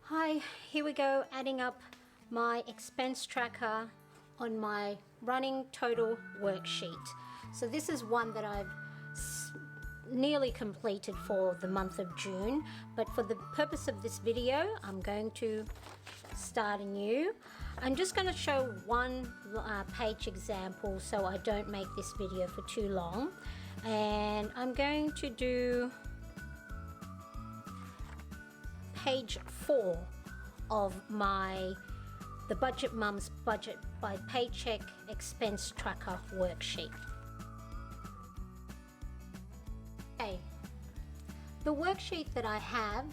Hi, here we go, adding up my expense tracker on my running total worksheet. So this is one that I've nearly completed for the month of June, but for the purpose of this video, I'm going to start anew. I'm just going to show one page example so I don't make this video for too long, and I'm going to do page 4 of the Budget Mum's Budget by Paycheck Expense Tracker worksheet. Okay, the worksheet that I have,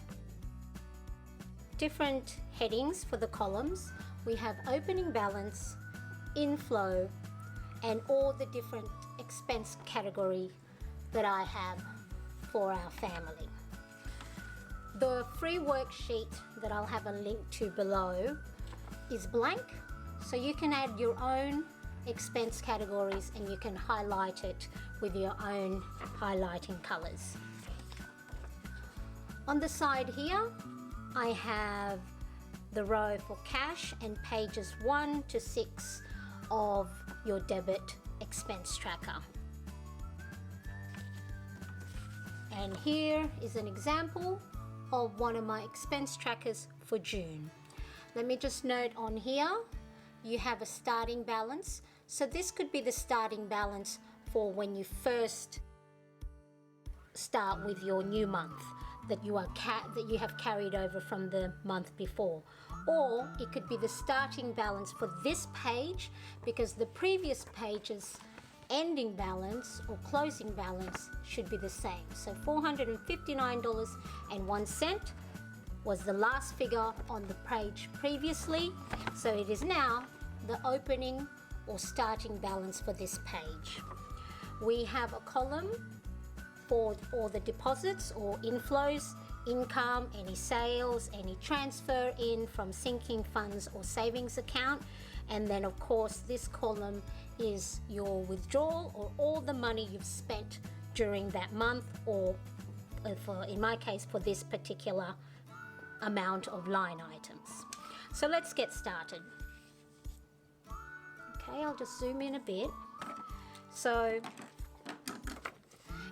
different headings for the columns. We have opening balance, inflow, and all the different expense category that I have for our family. The free worksheet that I'll have a link to below is blank, so you can add your own expense categories and you can highlight it with your own highlighting colors. On the side here, I have the row for cash and pages 1 to 6 of your debit expense tracker. And here is an example of one of my expense trackers for June. Let me just note on here, you have a starting balance. So this could be the starting balance for when you first start with your new month that you have carried over from the month before. Or it could be the starting balance for this page because the previous page's ending balance or closing balance should be the same. So $459.01 was the last figure on the page previously. So it is now the opening or starting balance for this page. We have a column for all the deposits or inflows, income, any sales, any transfer in from sinking funds or savings account. And then of course this column is your withdrawal or all the money you've spent during that month, or in my case for this particular amount of line items. So let's get started. Okay, I'll just zoom in a bit. So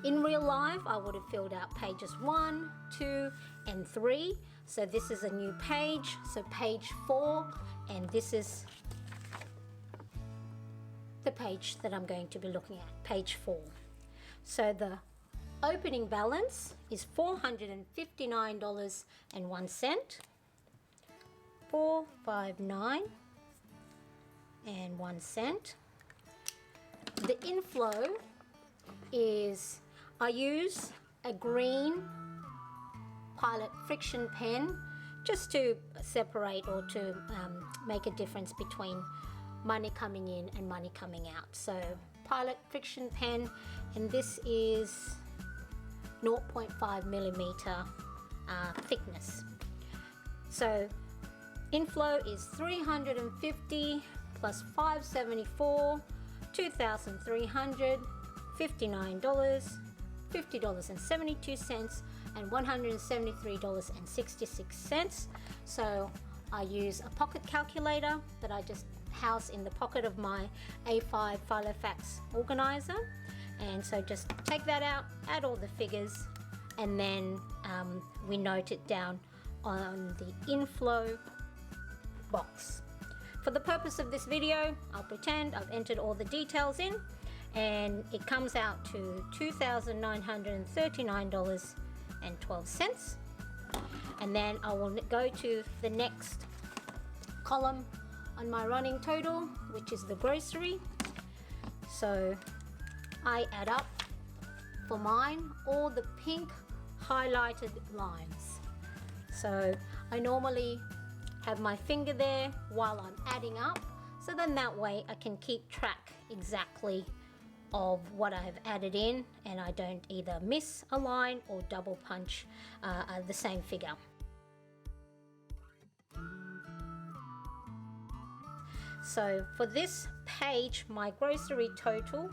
in real life, I would have filled out pages 1, 2, and 3. So this is a new page, so page 4, and this is the page that I'm going to be looking at, page 4. So the opening balance is $459.01, $459.01. The inflow is, I use a green Pilot friction pen just to separate or to make a difference between money coming in and money coming out. So Pilot friction pen, and this is 0.5 millimeter thickness. So inflow is 350 plus 574, $2,359, $50.72, and $173.66. So I use a pocket calculator that I just house in the pocket of my A5 Filofax organizer, and so just take that out, add all the figures, and then we note it down on the inflow box. For the purpose of this video, I'll pretend I've entered all the details in, and it comes out to $2,939.12. And then I will go to the next column on my running total, which is the grocery. So I add up for mine all the pink highlighted lines. So I normally have my finger there while I'm adding up, so then that way I can keep track exactly of what I have added in, and I don't either miss a line or double punch the same figure. So for this page, my grocery total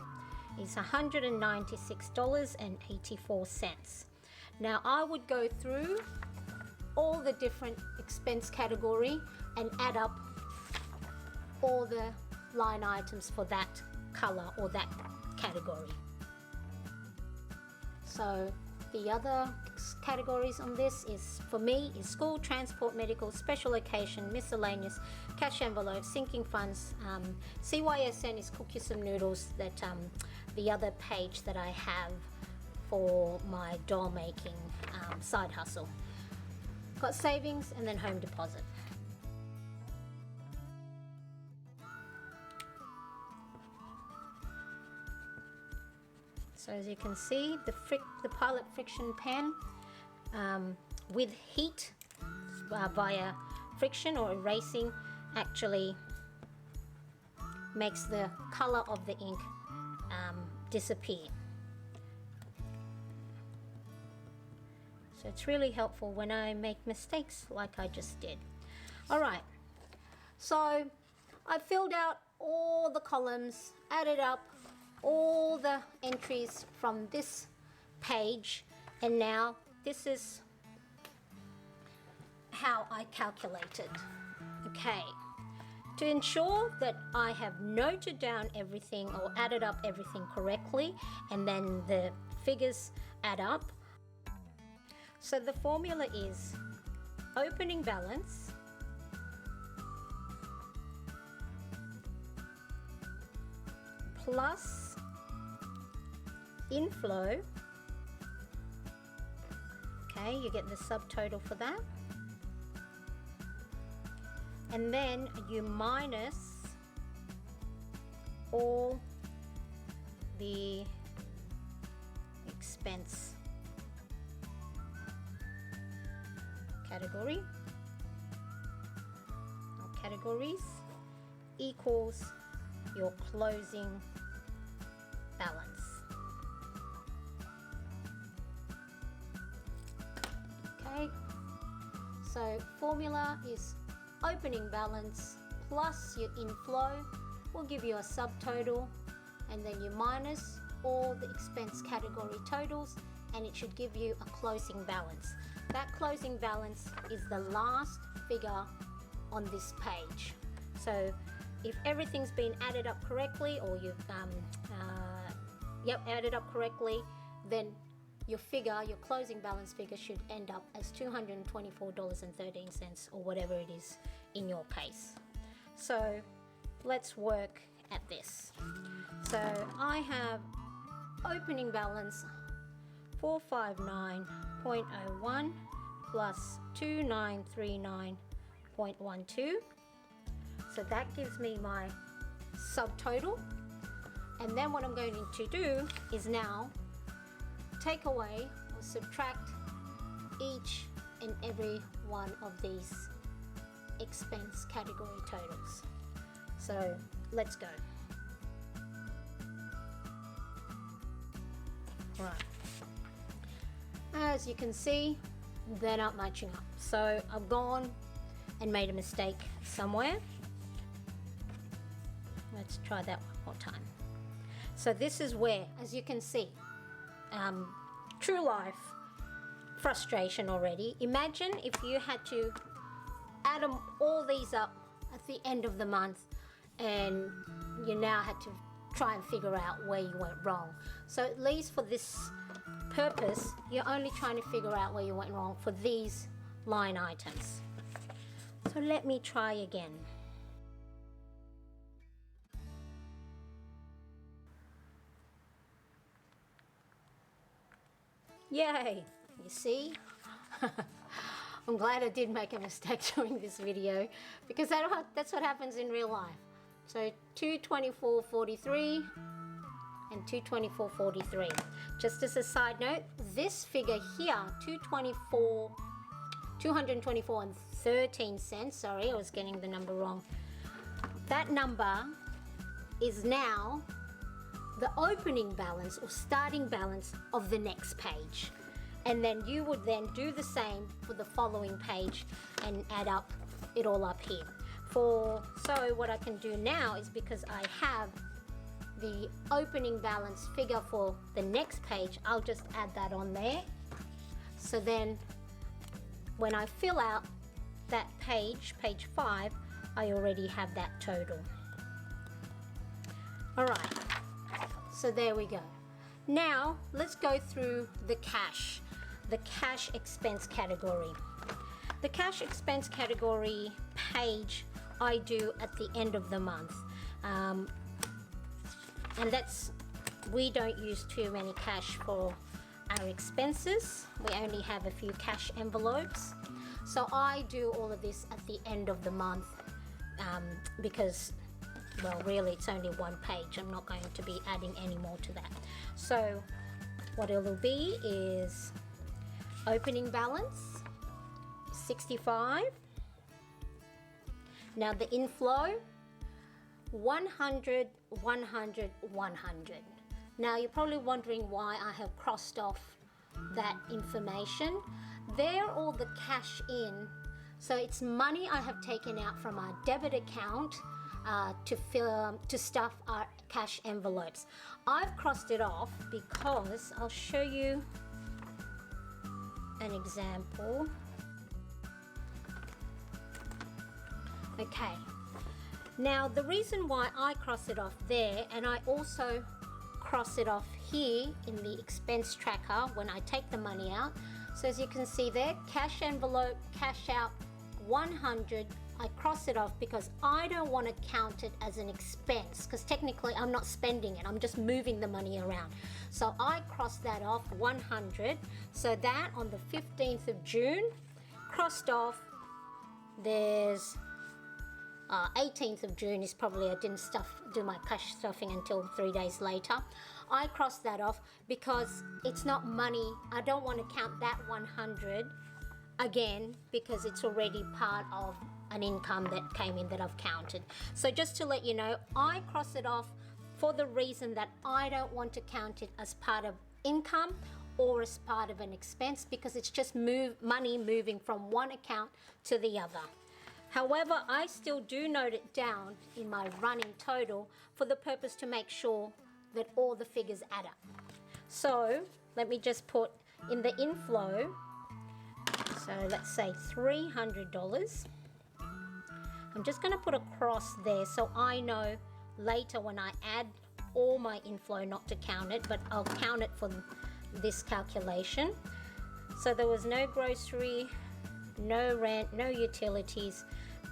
is $196.84. Now I would go through all the different expense category and add up all the line items for that color or that category. So the other categories on this is, for me, is school, transport, medical, special occasion, miscellaneous, cash envelope, sinking funds. CYSN is cook you some noodles, that the other page that I have for my doll making side hustle. Got savings and then home deposit. So as you can see, the pilot friction pen with heat via friction or erasing actually makes the color of the ink disappear. So it's really helpful when I make mistakes like I just did. All right, so I filled out all the columns, added up all the entries from this page, and now this is how I calculated. Okay, to ensure that I have noted down everything or added up everything correctly and then the figures add up. So the formula is opening balance plus inflow. Okay, you get the subtotal for that. And then you minus all the expense category or categories equals your closing balance. Okay, so formula is opening balance plus your inflow will give you a subtotal, and then you minus all the expense category totals, and it should give you a closing balance. That closing balance is the last figure on this page. So if everything's been added up correctly, or you've added up correctly, then your closing balance figure should end up as $224.13 or whatever it is in your case. So let's work at this. So I have opening balance 459.01 plus 2939.12. So that gives me my subtotal. And then what I'm going to do is now take away or subtract each and every one of these expense category totals. So let's go. Right. As you can see, they're not matching up. So I've gone and made a mistake somewhere. Let's try that one more time. So this is where, as you can see, true life frustration already. Imagine if you had to add all these up at the end of the month, and you now had to try and figure out where you went wrong. So at least for this purpose, you're only trying to figure out where you went wrong for these line items. So let me try again. Yay! You see? I'm glad I did make a mistake doing this video, because that's what happens in real life. So 224.43 and 224.43. Just as a side note, this figure here, 224.13, sorry, I was getting the number wrong. That number is now the opening balance or starting balance of the next page. And then you would then do the same for the following page and add up it all up here. So what I can do now is, because I have the opening balance figure for the next page, I'll just add that on there. So then when I fill out that page 5, I already have that total. Alright, so there we go. Now let's go through the cash expense category. The cash expense category page I do at the end of the month, and we don't use too many cash for our expenses. We only have a few cash envelopes, so I do all of this at the end of the month, because, well, really it's only one page. I'm not going to be adding any more to that. So what it'll be is opening balance 65. Now the inflow 100, 100, 100. Now you're probably wondering why I have crossed off that information. They're all the cash in, so it's money I have taken out from our debit account to stuff our cash envelopes. I've crossed it off because I'll show you an example. Okay, now the reason why I cross it off there, and I also cross it off here in the expense tracker when I take the money out. So as you can see there, cash envelope, cash out 100, I cross it off because I don't want to count it as an expense, because technically I'm not spending it, I'm just moving the money around. So I cross that off 100, so that on the 15th of June, crossed off. There's 18th of June is probably, I didn't do my cash stuffing until 3 days later. I crossed that off because it's not money. I don't want to count that 100 again because it's already part of an income that came in that I've counted. So just to let you know, I cross it off for the reason that I don't want to count it as part of income or as part of an expense, because it's just money moving from one account to the other. However, I still do note it down in my running total for the purpose to make sure that all the figures add up. So let me just put in the inflow, so let's say $300. I'm just going to put a cross there so I know later when I add all my inflow not to count it, but I'll count it for this calculation. So there was no grocery, no rent, no utilities,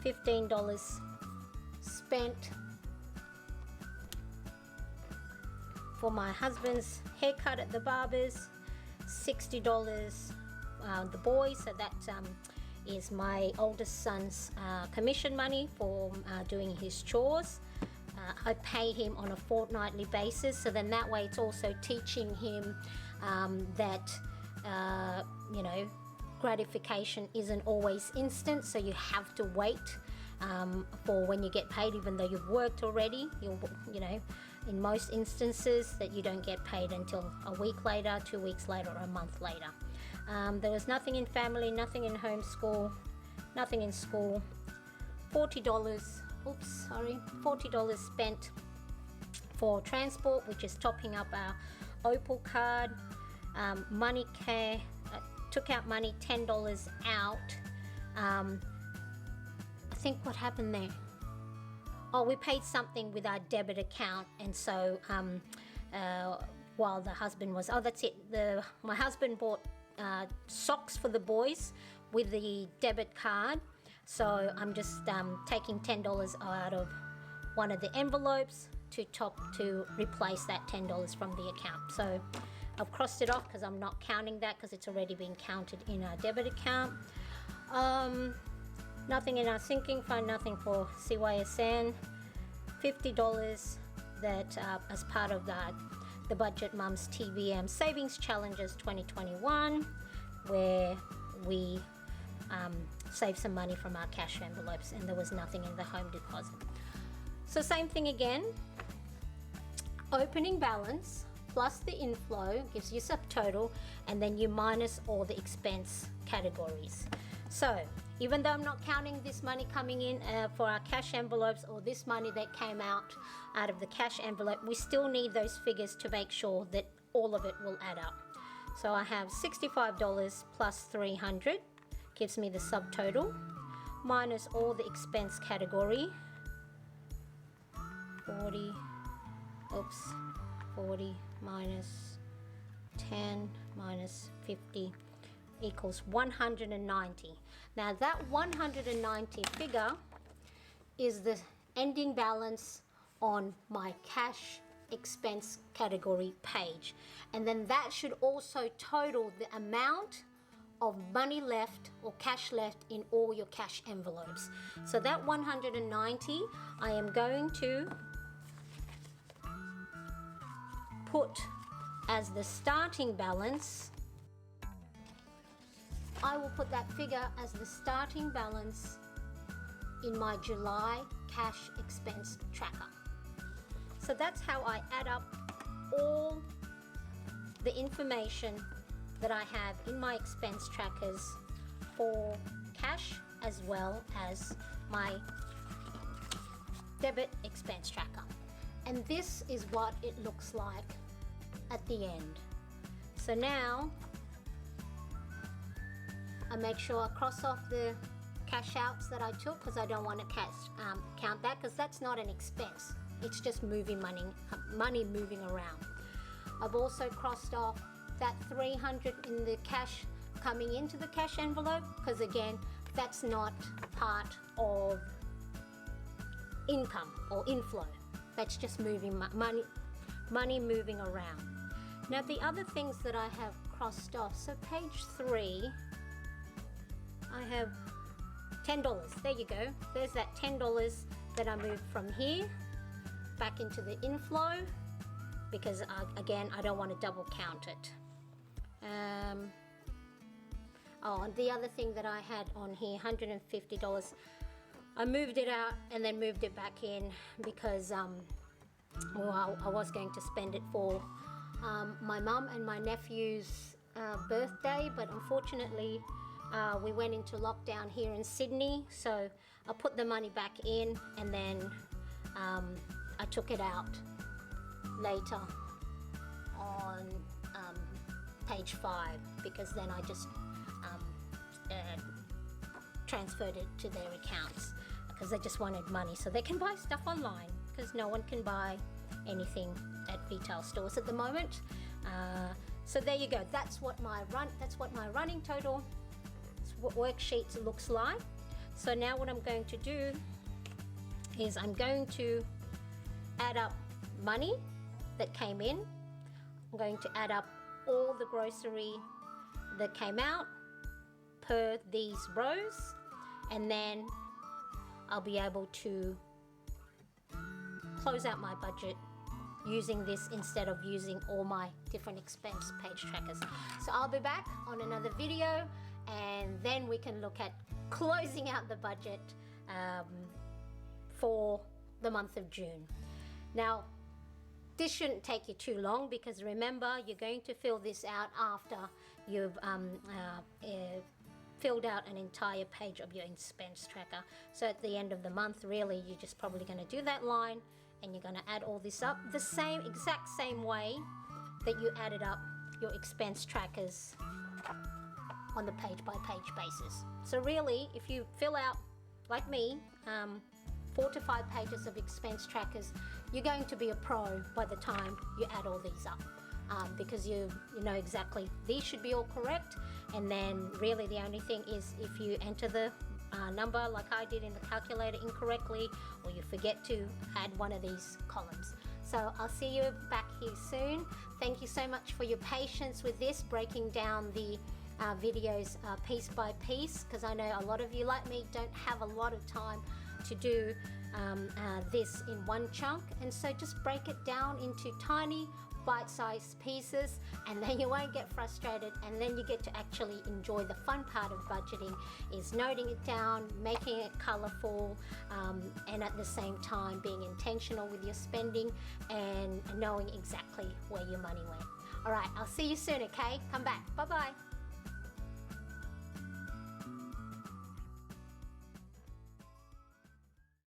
$15 spent for my husband's haircut at the barber's, $60 the boys, so that is my oldest son's commission money for doing his chores. I pay him on a fortnightly basis, so then that way it's also teaching him that you know, gratification isn't always instant, so you have to wait for when you get paid, even though you've worked already. You know, in most instances that you don't get paid until a week later, 2 weeks later, or a month later. There was nothing in family, nothing in homeschool, nothing in school. $40 spent for transport, which is topping up our Opal card. Money care, took out money, $10 out. I think what happened there? Oh, we paid something with our debit account, and so while the husband was, oh, that's it. My husband bought socks for the boys with the debit card, so I'm just taking $10 out of one of the envelopes to replace that $10 from the account. So I've crossed it off because I'm not counting that because it's already been counted in our debit account. Nothing in our sinking fund, nothing for CYSN. $50 that as part of the Budget Mums TBM Savings Challenges 2021, where we saved some money from our cash envelopes, and there was nothing in the home deposit. So same thing again, opening balance plus the inflow gives you subtotal, and then you minus all the expense categories. So even though I'm not counting this money coming in for our cash envelopes, or this money that came out of the cash envelope, we still need those figures to make sure that all of it will add up. So I have $65 plus $300 gives me the subtotal. minus all the expense category. 40 minus 10 minus 50 equals 190. Now that 190 figure is the ending balance on my cash expense category page, and then that should also total the amount of money left or cash left in all your cash envelopes. So that 190 I am going to put as the starting balance. I will put that figure as the starting balance in my July cash expense tracker. So that's how I add up all the information that I have in my expense trackers for cash as well as my debit expense tracker. And this is what it looks like at the end. So now I make sure I cross off the cash outs that I took, because I don't want to count that, because that's not an expense. It's just moving money moving around. I've also crossed off that 300 in the cash coming into the cash envelope, because again, that's not part of income or inflow. That's just moving money moving around. Now the other things that I have crossed off, so page 3, I have $10. There you go. There's that $10 that I moved from here back into the inflow, because again, I don't want to double count it. And the other thing that I had on here, $150, I moved it out and then moved it back in because well, I was going to spend it for my mum and my nephew's birthday, but unfortunately we went into lockdown here in Sydney, so I put the money back in, and then I took it out later on page 5, because then I just transferred it to their accounts, because they just wanted money so they can buy stuff online, because no one can buy anything at retail stores at the moment. So there you go. That's what my running total worksheet looks like. So now what I'm going to do is I'm going to add up money that came in. I'm going to add up all the grocery that came out per these rows, and then I'll be able to close out my budget using this instead of using all my different expense page trackers. So I'll be back on another video, and then we can look at closing out the budget for the month of June. Now, this shouldn't take you too long, because remember, you're going to fill this out after you've filled out an entire page of your expense tracker. So at the end of the month, really, you're just probably going to do that line, and you're going to add all this up the exact same way that you added up your expense trackers on the page by page basis. So really, if you fill out, like me, 4 to 5 pages of expense trackers, you're going to be a pro by the time you add all these up, because you know exactly these should be all correct. And then really the only thing is if you enter the number like I did in the calculator incorrectly, or you forget to add one of these columns. So I'll see you back here soon. Thank you so much for your patience with this, breaking down the videos piece by piece, because I know a lot of you, like me, don't have a lot of time to do this in one chunk, and so just break it down into tiny bite-sized pieces, and then you won't get frustrated, and then you get to actually enjoy the fun part of budgeting, is noting it down, making it colorful, and at the same time being intentional with your spending and knowing exactly where your money went. All right, I'll see you soon, okay? Come back. Bye-bye.